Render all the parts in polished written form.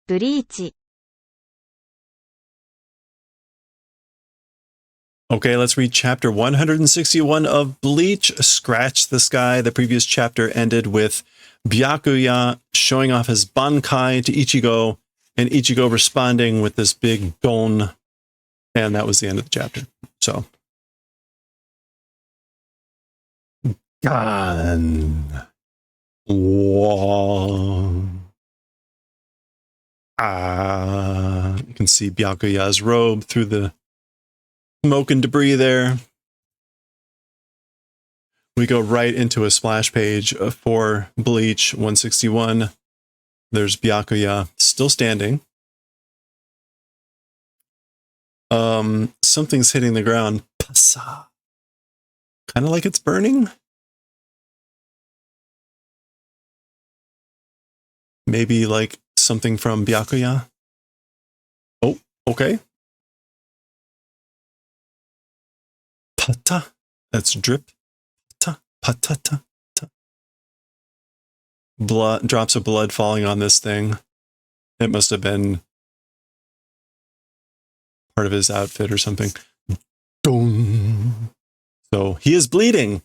ブリーチ Okay, let's read chapter 161 of Bleach, Scratch the Sky. The previous chapter ended with Byakuya showing off his Bankai to Ichigo, and Ichigo responding with this big gon, and that was the end of the chapter. So, Gan. Whoa. You can see Byakuya's robe through the smoke and debris there. We go right into a splash page for Bleach 161. There's Byakuya still standing. Something's hitting the ground. Pasa. Kind of like it's burning. Maybe like something from Byakuya. Oh, okay. Pata. That's drip. Ta, patata. Ta. Blood, drops of blood falling on this thing. It must have been part of his outfit or something. Dong. So he is bleeding.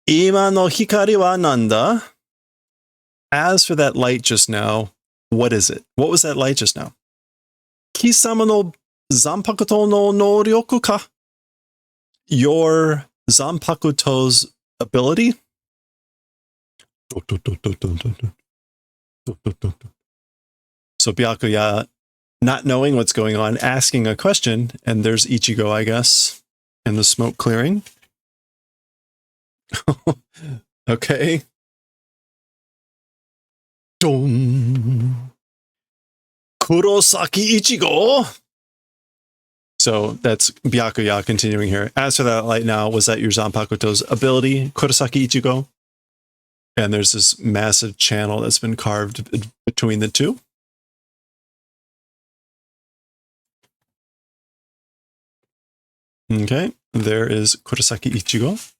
Ima no hikari wa nanda? As for that light just now, what is it? What was that light just now? Kisama no Zanpakuto no noryoku ka? Your Zanpakuto's ability? So Byakuya, not knowing what's going on, asking a question, and there's Ichigo, I guess, in the smoke clearing. Okay. Dong. Kurosaki Ichigo. So that's Byakuya continuing here. As for that light now, was that your Zanpakuto's ability, Kurosaki Ichigo? And there's this massive channel that's been carved between the two. Okay, there is Kurosaki Ichigo.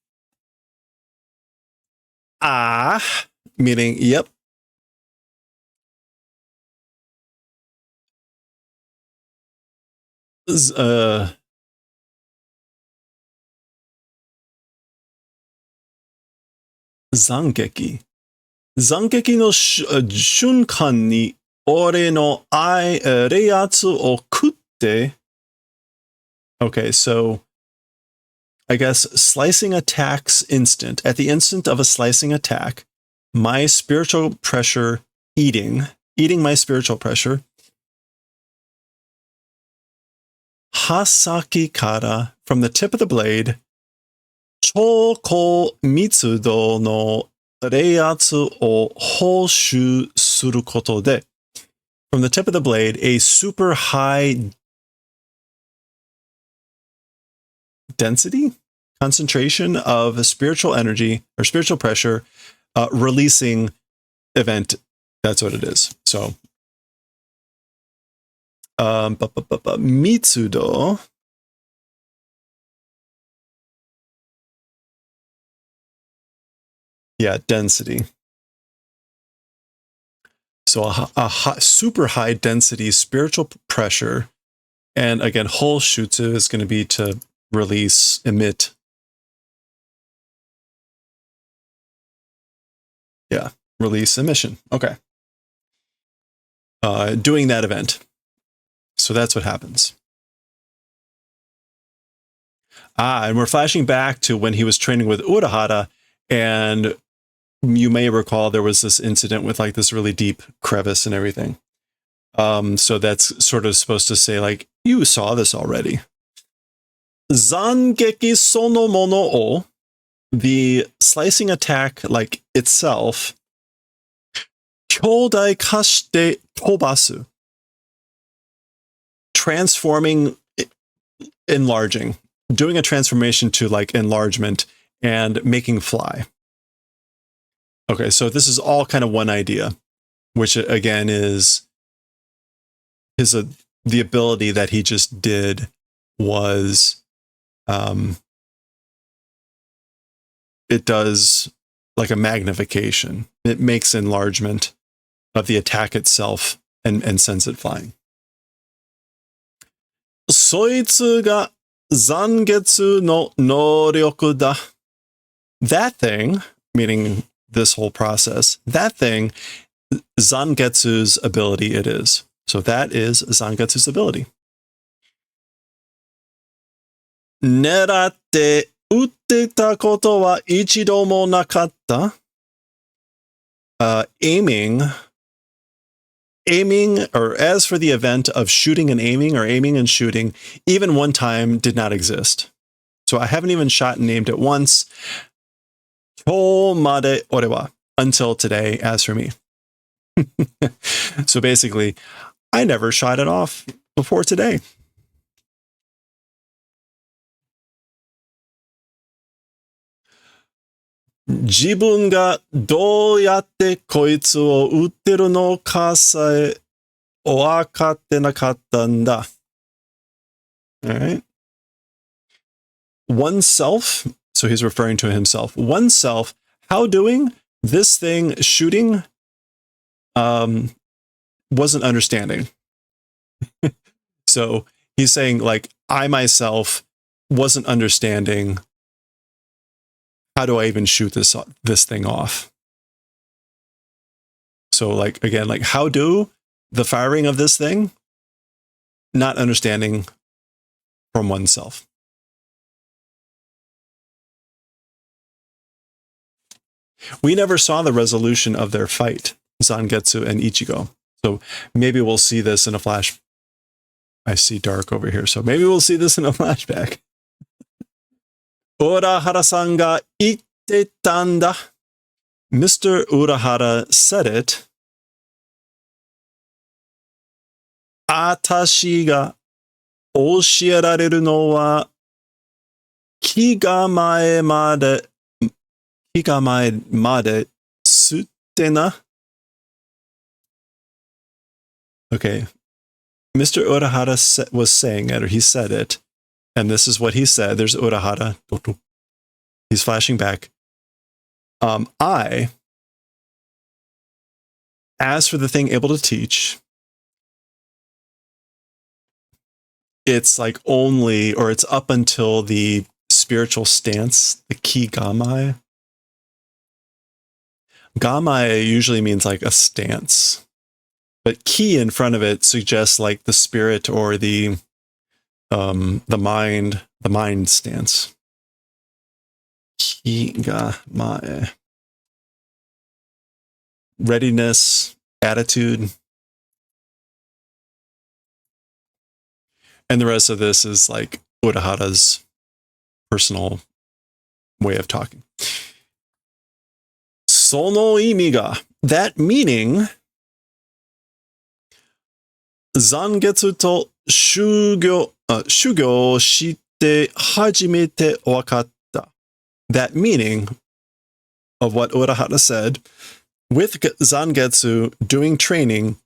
Ah, meaning, yep. Zangeki. Zangeki no shunkan ni ore no reiatsu o kutte. Okay, so I guess slicing attacks instant. At the instant of a slicing attack, my spiritual pressure eating my spiritual pressure. Hasaki kara, from the tip of the blade, choko mitsudo no reiatsu o hoshu suru koto de. From the tip of the blade, a super high density, concentration of spiritual energy or spiritual pressure releasing event. That's what it is. So, Mitsudo. Yeah, density. So a super high density spiritual pressure. And again, whole shutsu is going to be to release, emit. Yeah, release, emission. Okay. Doing that event. So that's what happens. And we're flashing back to when he was training with Urahara, and you may recall there was this incident with like this really deep crevice and everything. So that's sort of supposed to say like, you saw this already. Zangeki sono mono o, the slicing attack like itself, kyodai kashite tobasu, transforming, enlarging, doing a transformation to like enlargement and making fly. Okay, so this is all kind of one idea, which again is the ability that he just did was it does like a magnification. It makes enlargement of the attack itself and sends it flying. そいつが残月の能力だ. That thing, meaning this whole process, that thing, Zangetsu's ability it is. So that is Zangetsu's ability. 狙って撃ってたことは一度もなかった. Aiming, or as for the event of shooting and aiming, or aiming and shooting, even one time did not exist. So I haven't even shot and aimed it once. 今日まで俺は, until today, as for me. So basically, I never shot it off before today. 自分がどうやってこいつを撃ってるのかさえ分かってなかったんだ. Alright. Oneself, so he's referring to himself. Oneself, how doing this thing shooting wasn't understanding. So he's saying, like, I myself wasn't understanding how do I even shoot this thing off? So, like, again, like, how do the firing of this thing? Not understanding from oneself. We never saw the resolution of their fight, Zangetsu and Ichigo. So maybe we'll see this in a flash. I see dark over here, so maybe we'll see this in a flashback. 浦原さんが言ってたんだ. Mr. Urahara said it. 私が教えられるのは気構えまですってな. Okay. Mr. Urahara was saying it, or he said it. And this is what he said. There's Urahara. He's flashing back. I, as for the thing able to teach, it's like only, or it's up until the spiritual stance, the ki gamai. Gamai usually means like a stance, but ki in front of it suggests like the spirit or the mind stance. Ki gamai. Readiness, attitude. And the rest of this is like Urahara's personal way of talking. その意味が, that meaning, 残月と修行して初めて分かった. That meaning of what Urahara said, with Zangetsu doing training,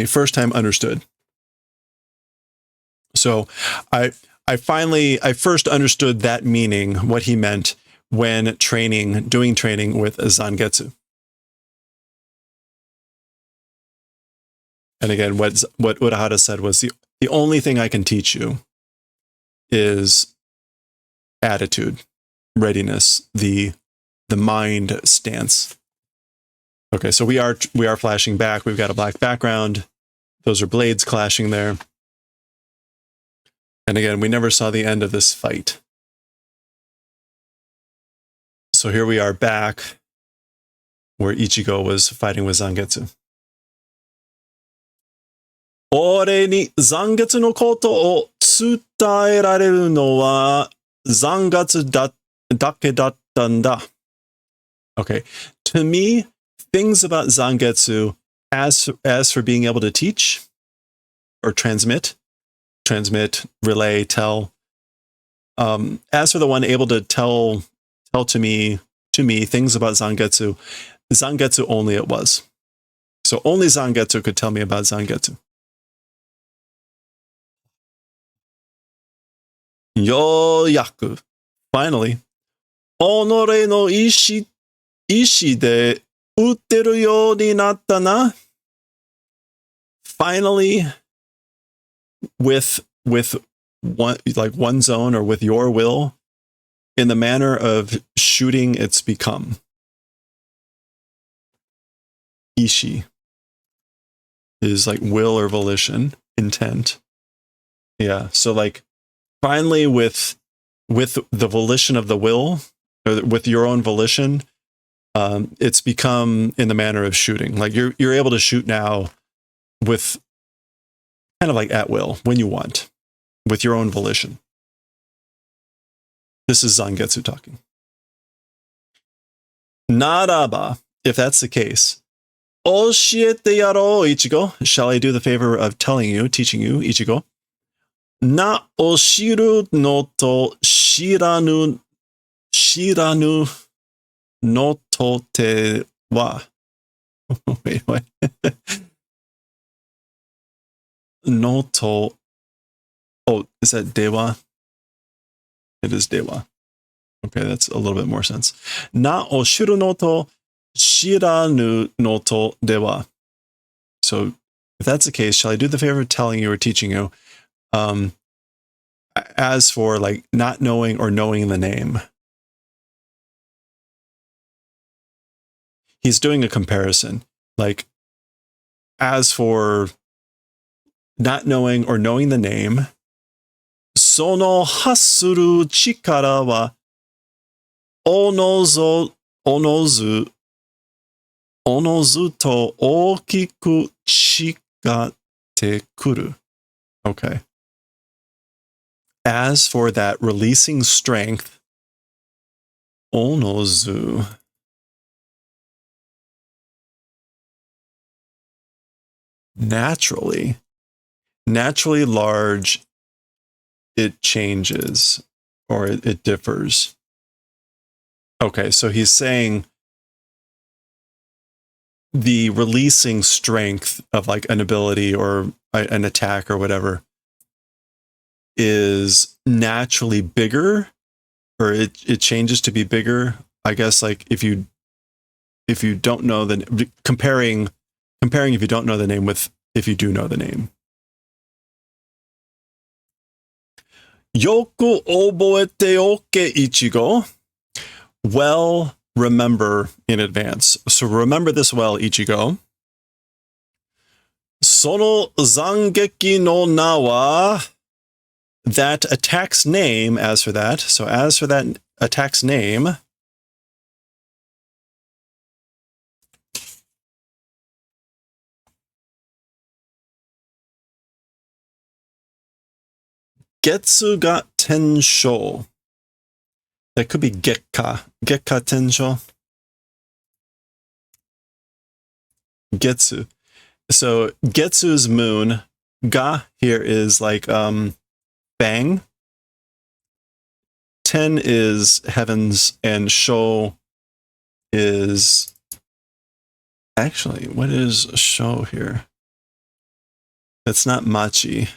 first time understood. So I first understood that meaning, what he meant when doing training with Zangetsu. And again, what Urahara said was the only thing I can teach you is attitude, readiness, the mind stance. Okay, so we are flashing back. We've got a black background. Those are blades clashing there. And again, we never saw the end of this fight. So here we are back where Ichigo was fighting with Zangetsu. 俺に残月のことを伝えられるのは残月だけだったんだ. Okay, to me, things about Zangetsu, as for being able to teach or transmit, relay, tell. As for the one able to tell to me things about Zangetsu only it was. So only Zangetsu could tell me about Zangetsu. ようやく finally, 己の意志で Utteru you ni natta na. Finally, with one zone or with your will, in the manner of shooting, it's become. Ishi is like will or volition, intent. Yeah, so like finally with the volition of the will, or with your own volition, it's become in the manner of shooting. Like you're able to shoot now with kind of like at will, when you want, with your own volition. This is Zangetsu talking. Naraba, if that's the case, oshiete yaro, Ichigo. Shall I do the favor of telling you, teaching you, Ichigo? Na oshiru no to shiranu no to te wa. Wait. No to. Oh, is that dewa? It is dewa. Okay, that's a little bit more sense. Na oshiru no to shiranu no to dewa. So if that's the case, shall I do the favor of telling you or teaching you? As for like not knowing or knowing the name. He's doing a comparison. Like, as for not knowing or knowing the name, sono hassuru chikara wa onozu to okiku chigate kuru. Okay. As for that releasing strength, onozu. Naturally large, it changes or it differs. Okay, so he's saying the releasing strength of like an ability or an attack or whatever is naturally bigger, or it changes to be bigger. I guess like if you don't know the comparing if you don't know the name with if you do know the name. Yoku oboete oke, Ichigo. Well, remember in advance. So remember this well, Ichigo. Sono zangeki no na wa. That attack's name, as for that attack's name, Getsu ga Tensho. That could be Gekka Tensho. Getsu. So Getsu's moon, ga here is like bang. Ten is heavens, and sho is actually, what is sho here? That's not machi.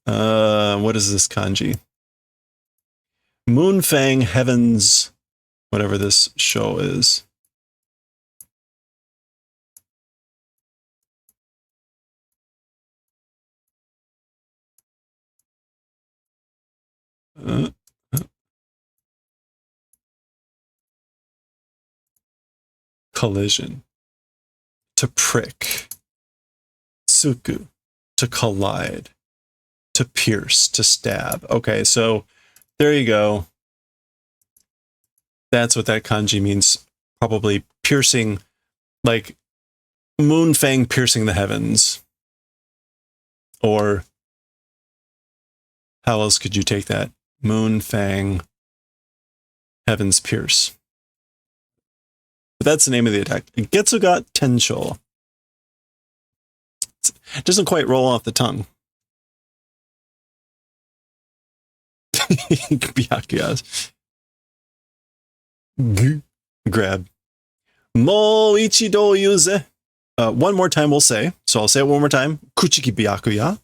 What is this kanji? Moonfang, heavens, whatever this sho is. Collision. To prick. Tsuku. To collide. To pierce. To stab. Okay, so there you go. That's what that kanji means. Probably piercing, like Moonfang piercing the heavens. Or how else could you take that? Moonfang, heavens pierce. But that's the name of the attack. Getsuga Tensho. It doesn't quite roll off the tongue. Byakuya. Grab. Mo ichido yuze. One more time we'll say. So I'll say it one more time. Kuchiki byakuya.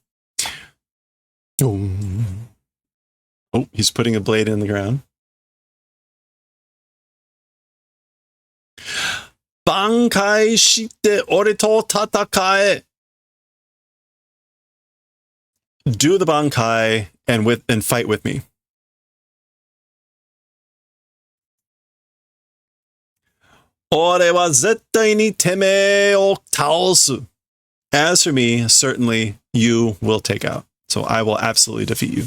Oh, he's putting a blade in the ground. Bankai shite ore to tatakae. Do the bankai and fight with me. Ore wa zettai ni teme o taosu. As for me, certainly you will take out. So I will absolutely defeat you.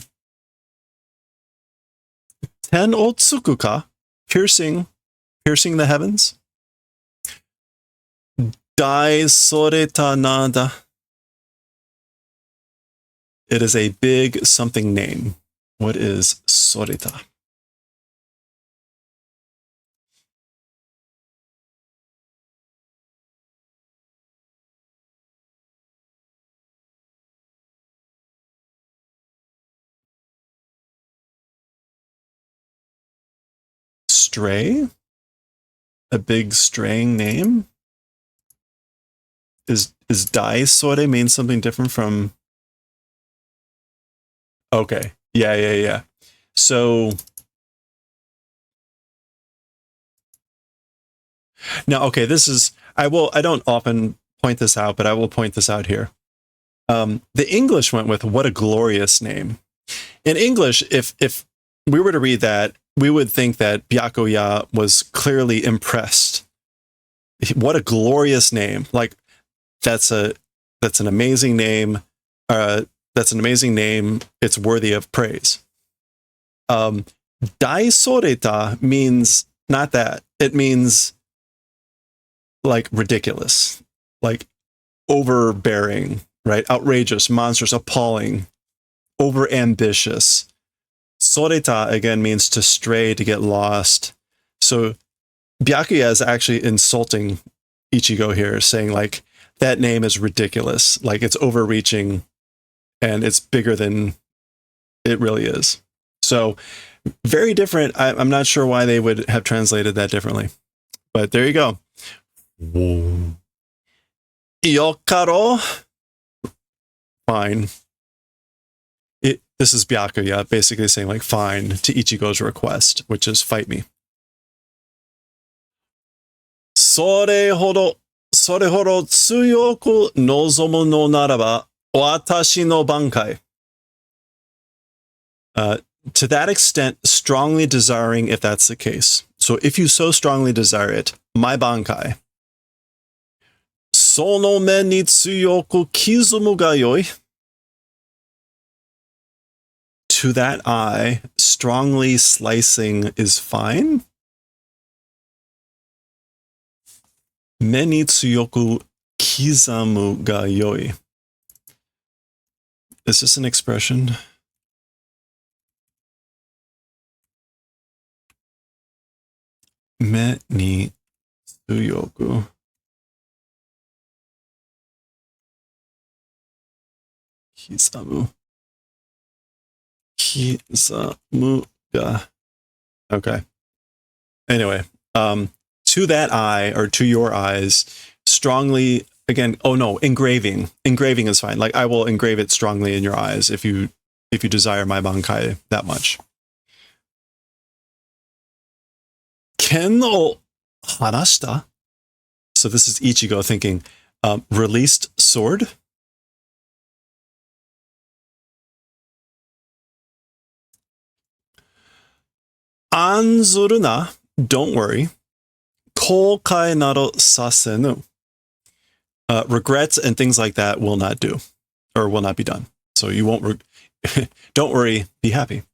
Ten o tsukuka, piercing the heavens. Dai soreta nada. It is a big something name. What is soreta? Stray? A big straying name? Is dai sore mean something different from... Okay. Yeah. So... Now, okay, this is... I don't often point this out, but I will point this out here. The English went with what a glorious name. In English, if we were to read that, we would think that Byakuya was clearly impressed. What a glorious name. Like, that's an amazing name. That's an amazing name. It's worthy of praise. Daisoreta means not that. It means like ridiculous, like overbearing, right? Outrageous, monstrous, appalling, over ambitious. Soreta again means to stray, to get lost. So Byakuya is actually insulting Ichigo here, saying like that name is ridiculous, like it's overreaching and it's bigger than it really is. So very different. I'm not sure why they would have translated that differently, but there you go. Yokaro. Fine. This is Byakuya basically saying like fine to Ichigo's request, which is fight me. Sore hodo tsuyoku nozomu no naraba watashi no bankai. To that extent, strongly desiring if that's the case. So if you so strongly desire it, my bankai. Sono men ni tsuyoku kizumu ga yoi. To that eye, strongly slicing is fine. Men ni tsuyoku kizamu ga yoi. Is this an expression? Men ni tsuyoku kizamu. Kizamuga. Okay. Anyway, to that eye or to your eyes, strongly again. Oh no, engraving. Engraving is fine. Like I will engrave it strongly in your eyes if you desire my bankai that much. Ken o harashita. So this is Ichigo thinking, released sword. Anzuruna, don't worry. Koukai naro sasenu. Regrets and things like that will not do, or will not be done. So you won't, don't worry, be happy.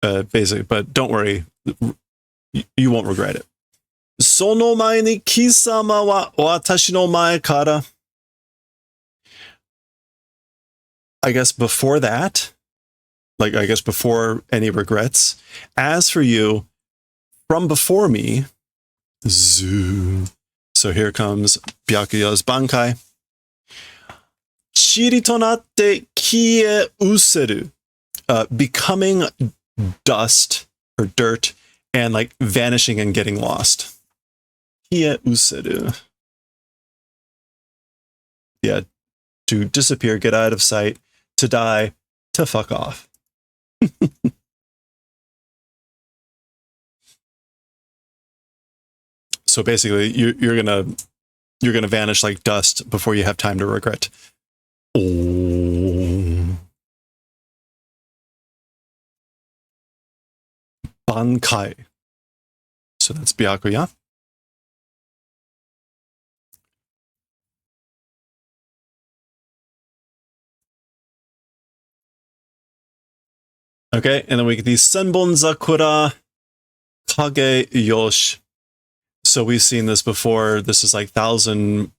Basically, but don't worry, you won't regret it. Sono mae ni kisama wa watashi no mae kara. I guess before that, like I guess before any regrets. As for you, from before me, zoo. So here comes Byakuya's bankai. Chiri to natte kie useru. Becoming dust or dirt and like vanishing and getting lost. Kie useru. Yeah, to disappear, get out of sight, to die, to fuck off. So basically, you're gonna vanish like dust before you have time to regret. Oh. Bankai. So that's Byakuya. Okay, and then we get the Senbon Zakura Kage Yosh. So we've seen this before. This is like 1,000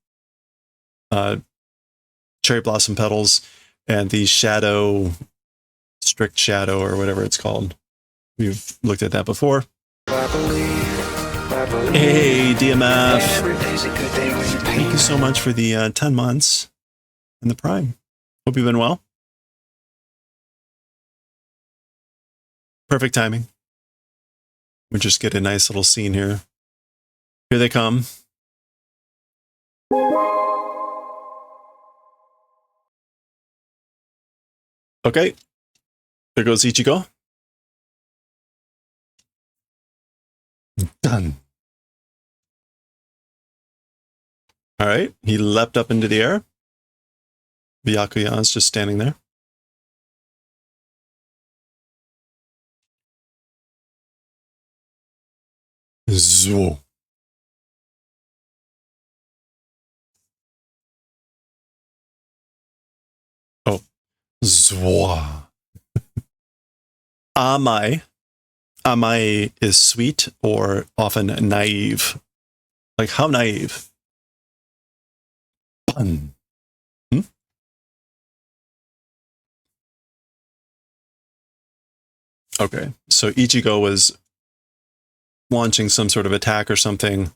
cherry blossom petals and the shadow, strict shadow, or whatever it's called. We've looked at that before. Hey, DMF. Thank you so much for the 10 months and the Prime. Hope you've been well. Perfect timing. We just get a nice little scene here. Here they come. Okay. There goes Ichigo. Done. All right. He leapt up into the air. Byakuya is just standing there. Zo. Oh. Zwa. Amai. Amai is sweet or often naive. Like, how naive? Bun. Okay, so Ichigo was launching some sort of attack or something,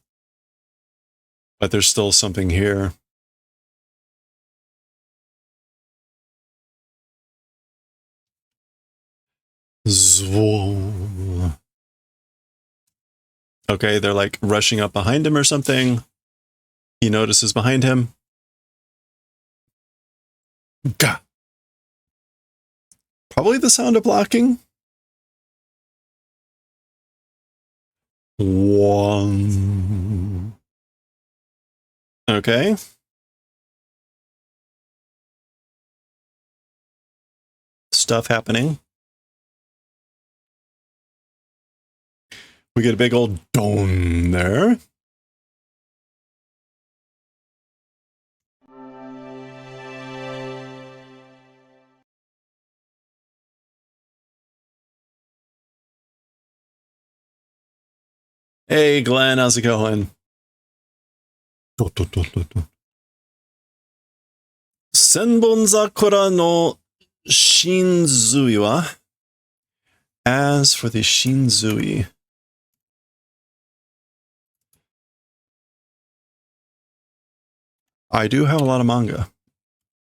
but there's still something here. Zwo. Okay, they're like rushing up behind him or something. He notices behind him. Gah. Probably the sound of blocking. One. Okay. Stuff happening. We get a big old dome there. Hey, Glenn, how's it going? Senbon Zakura no Shinzui wa? As for the Shinzui, I do have a lot of manga.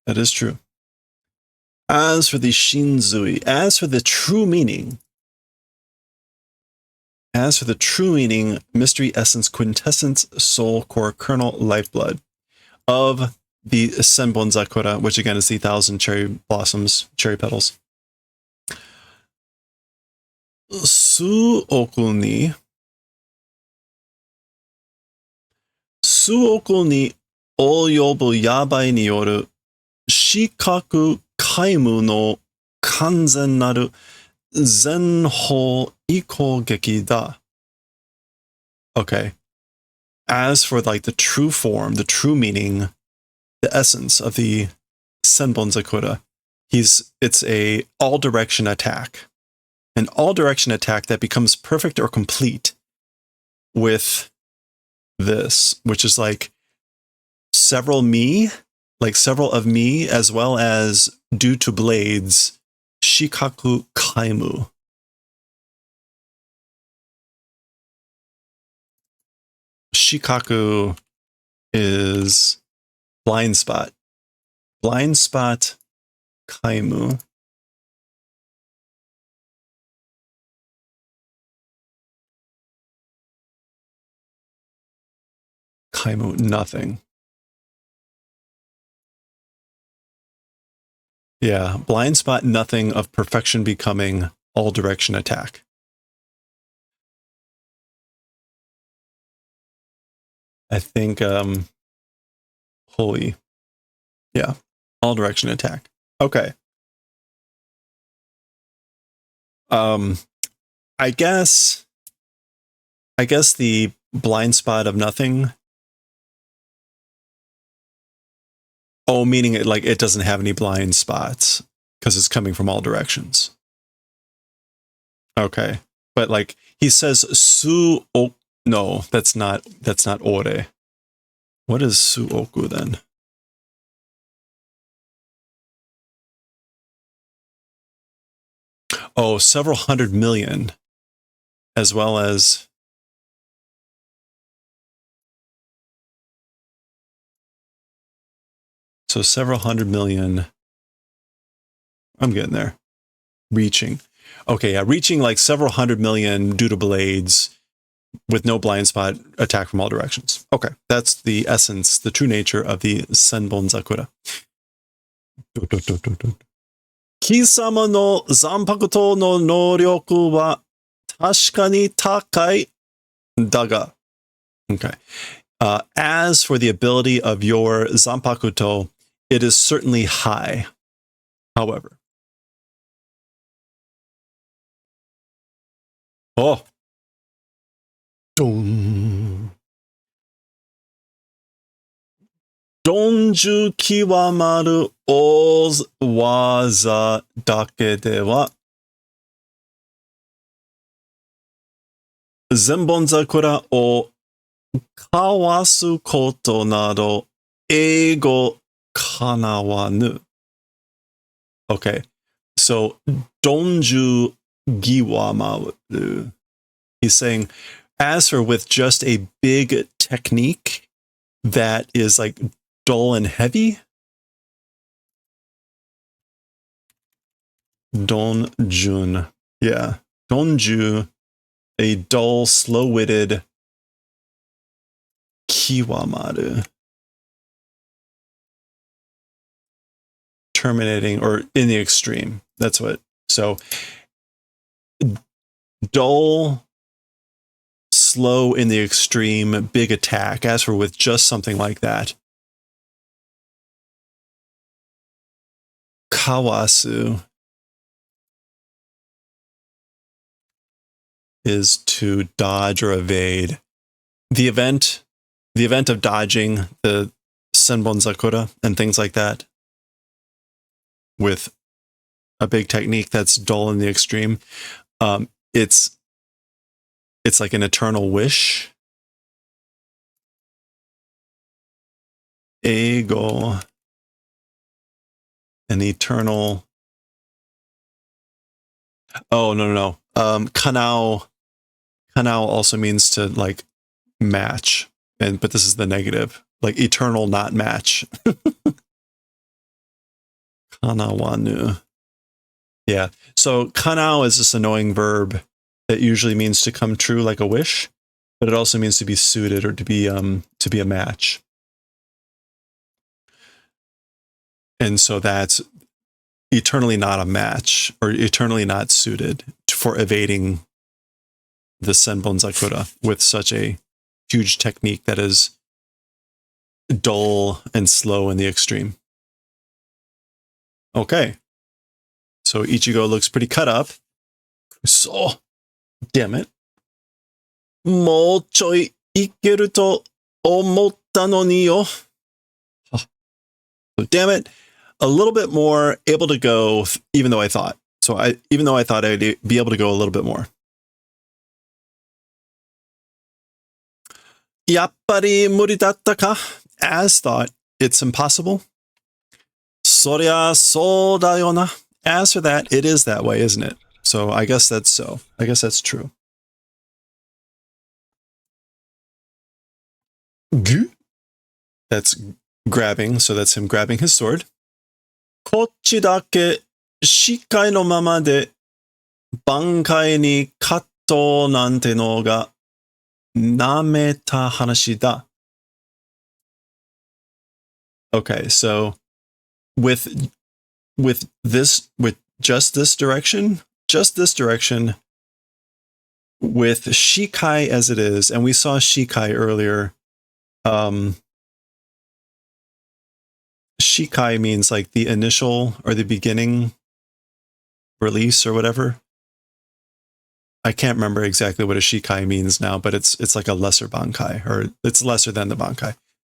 That is true. As for the Shinzui, as for the true meaning, mystery essence, quintessence, soul, core, kernel, lifeblood of the Senbon Zakura, which again is the 1,000 cherry blossoms, cherry petals. Suoku ni oyobu yabai ni yoru shikaku kaimu no kanzen naru zenho ikogeki da. Okay. As for like the true form, the true meaning, the essence of the Senbon Zakura, it's a all-direction attack. An all-direction attack that becomes perfect or complete with this, which is like several of me, as well as due to blades, shikaku kaimu. Shikaku is blind spot. Blind spot kaimu. Kaimu, nothing. Yeah, blind spot, nothing of perfection becoming all direction attack. I think holy. Yeah. All direction attack. Okay. I guess the blind spot of nothing. Oh, meaning it like it doesn't have any blind spots because it's coming from all directions. Okay. But like he says su o no, that's not ore. What is su oku then? Oh, several hundred million, as well as so several hundred million. I'm getting there. Reaching. Okay, yeah, reaching like several hundred million due to blades with no blind spot attack from all directions. Okay, that's the essence, the true nature of the Senbon Zakura. 貴様の残白刀の能力は確かに高いだが。Okay. As for the ability of your Zanpakuto, it is certainly high. However. Oh. Dong. 論重極まる大技だけでは、千本桜をかわすことなど、英語かなわぬ。Okay, so 論重極まる. He's saying, as for with just a big technique that is like dull and heavy, Donjun. Yeah. Donju, a dull, slow-witted Kiwamaru. Terminating, or in the extreme. That's what. So, dull, slow in the extreme, big attack. As for with just something like that. Kawasu is to dodge or evade. The event of dodging the Senbon Zakura and things like that with a big technique that's dull in the extreme. It's like an eternal wish. Ego. An eternal. Oh, no. Kanao also means to like match. But this is the negative. Like eternal not match. Kanawanu. Yeah. So kanao is this annoying verb that usually means to come true like a wish, but it also means to be suited or to be a match. And so that's eternally not a match or eternally not suited for evading the Senbon Zakura with such a huge technique that is dull and slow in the extreme. Okay. So Ichigo looks pretty cut up. So, damn it. もうちょいいけると思ったのによ. Damn it. A little bit more able to go, even though I thought. Even though I thought I'd be able to go a little bit more. やっぱり無理だったか? As thought, it's impossible. そりゃそうだよな. As for that, it is that way, isn't it? So I guess that's so. I guess that's true. Gu? That's grabbing, so that's him grabbing his sword. こっちだけ視界のままで挽回にカットなんてのがなめた話だ. Okay, so with just this direction, with Shikai as it is, and we saw Shikai earlier, Shikai means like the initial or the beginning release or whatever. I can't remember exactly what a Shikai means now, but it's like a lesser Bankai, or it's lesser than the Bankai.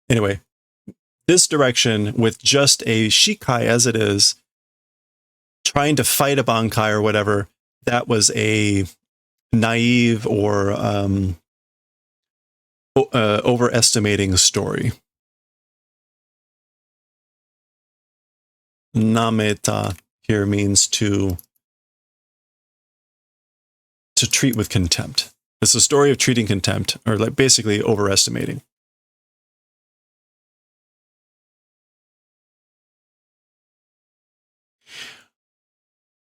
Anyway, this direction with just a Shikai as it is, trying to fight a Bankai or whatever, that was a naive or overestimating story. Nameta here means to treat with contempt. It's a story of treating contempt, or like basically overestimating.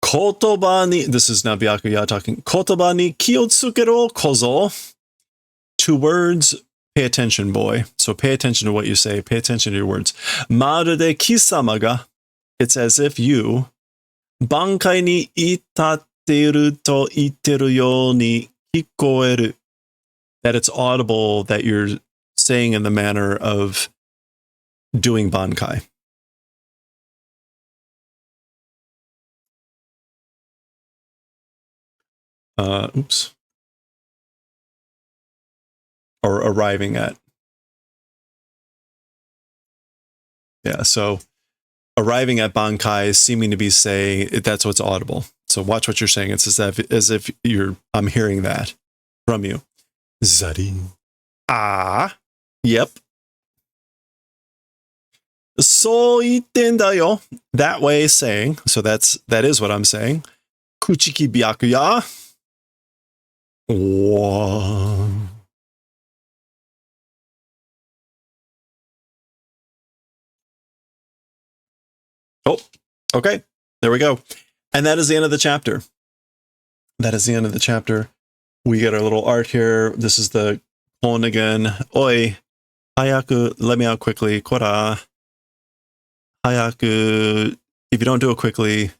Kotoba ni, this is now Byakuya talking. Kotoba ni kiyotsukero kozo. 2 words, pay attention, boy. So pay attention to what you say. Pay attention to your words. Marude kisama ga. It's as if you, bankai ni itatteru to itteru you ni kikoeru. That it's audible that you're saying in the manner of doing bankai. Oops. Or arriving at. Yeah, so arriving at bankai is seeming to be saying, that's what's audible. So watch what you're saying. It's as if I'm hearing that from you. Zari. Ah. Yep. So itten da yo. That way saying. So that is what I'm saying. Kuchiki byakuya. Whoa. Oh, okay. There we go. And that is the end of the chapter. That is the end of the chapter. We get our little art here. This is the Kon again. Oi. Hayaku. Let me out quickly. Kora. Hayaku. If you don't do it quickly,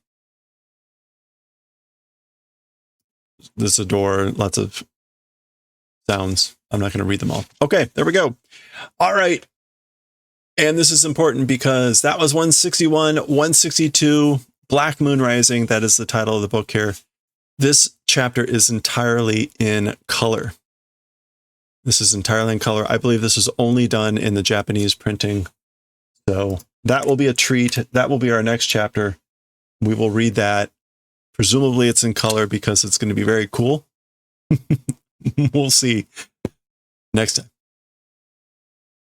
there's a door. Lots of sounds. I'm not going to read them all. Okay, there we go. All right. And this is important because that was 161, 162, Black Moon Rising. That is the title of the book here. This chapter is entirely in color. This is entirely in color. I believe this is only done in the Japanese printing. So that will be a treat. That will be our next chapter. We will read that. Presumably it's in color because it's going to be very cool. We'll see next time.